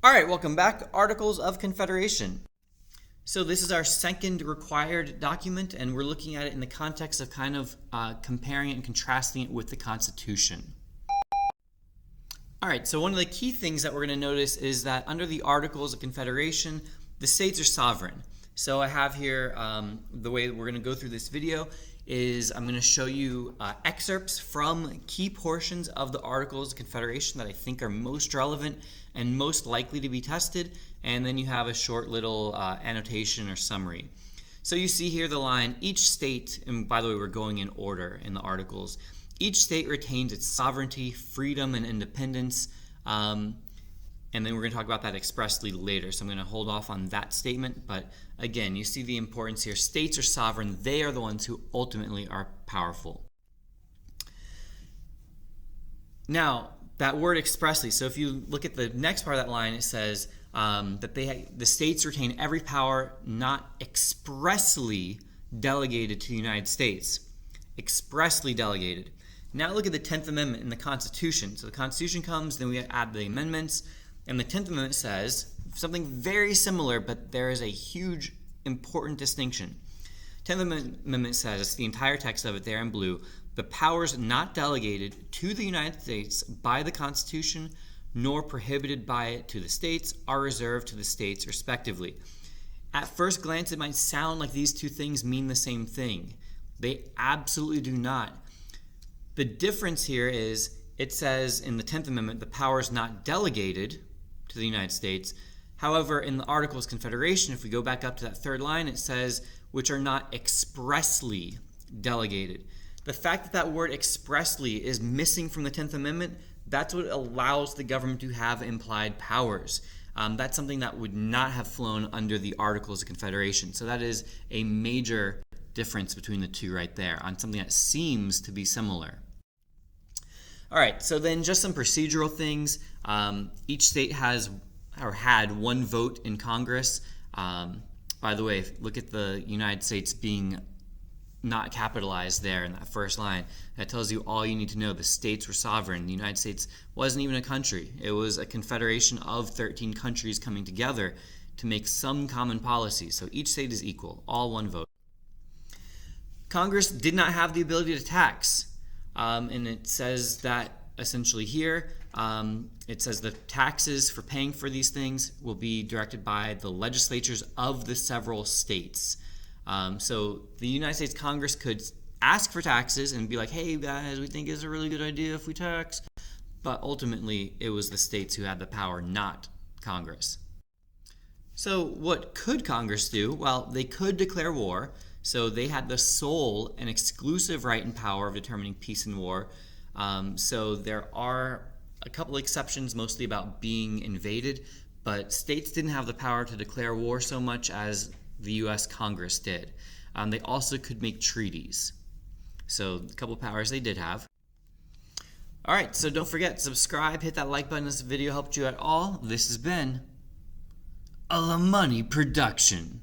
All right, welcome back. Articles of Confederation. So this is our second required document, and we're looking at it in the context of kind of comparing it and contrasting it with the Constitution. All right, so one of the key things that we're going to notice is that under the Articles of Confederation, the states are sovereign. So I have here, the way we're going to go through this video is I'm going to show you excerpts from key portions of the Articles of Confederation that I think are most relevant and most likely to be tested, and then you have a short little annotation or summary. So you see here the line, each state, and by the way we're going in order in the articles, each state retains its sovereignty, freedom, and independence, and then we're going to talk about that expressly later, so I'm going to hold off on that statement. But again, you see the importance here. States are sovereign. They are the ones who ultimately are powerful. Now, that word expressly, so if you look at the next part of that line, it says that the states retain every power not expressly delegated to the United States. Expressly delegated. Now look at the 10th Amendment in the Constitution. So the Constitution comes, then we add the amendments, and the 10th Amendment says something very similar, but there is a huge, important distinction. 10th Amendment says, it's the entire text of it there in blue, the powers not delegated to the United States by the Constitution nor prohibited by it to the states are reserved to the states respectively. At first glance, it might sound like these two things mean the same thing. They absolutely do not. The difference here is it says in the 10th Amendment the powers not delegated to the United States. However, in the Articles of Confederation, if we go back up to that third line, it says which are not expressly delegated. The fact that that word expressly is missing from the 10th Amendment, that's what allows the government to have implied powers. That's something that would not have flown under the Articles of Confederation. So that is a major difference between the two right there on something that seems to be similar. All right, so then just some procedural things. Each state has or had one vote in Congress. By the way, look at the United States being not capitalized there in that first line. That tells you all you need to know. The states were sovereign. The United States wasn't even a country. It was a confederation of 13 countries coming together to make some common policy. So each state is equal, all one vote. Congress did not have the ability to tax. And it says that essentially here, it says the taxes for paying for these things will be directed by the legislatures of the several states. So the United States Congress could ask for taxes and be like, hey guys, we think it's a really good idea if we tax. But ultimately, it was the states who had the power, not Congress. So what could Congress do? Well, they could declare war. So they had the sole and exclusive right and power of determining peace and war. So there are a couple exceptions, mostly about being invaded, but states didn't have the power to declare war so much as the U.S. Congress did. They also could make treaties. So a couple powers they did have. All right, so don't forget, subscribe, hit that like button if this video helped you at all. This has been a La Money production.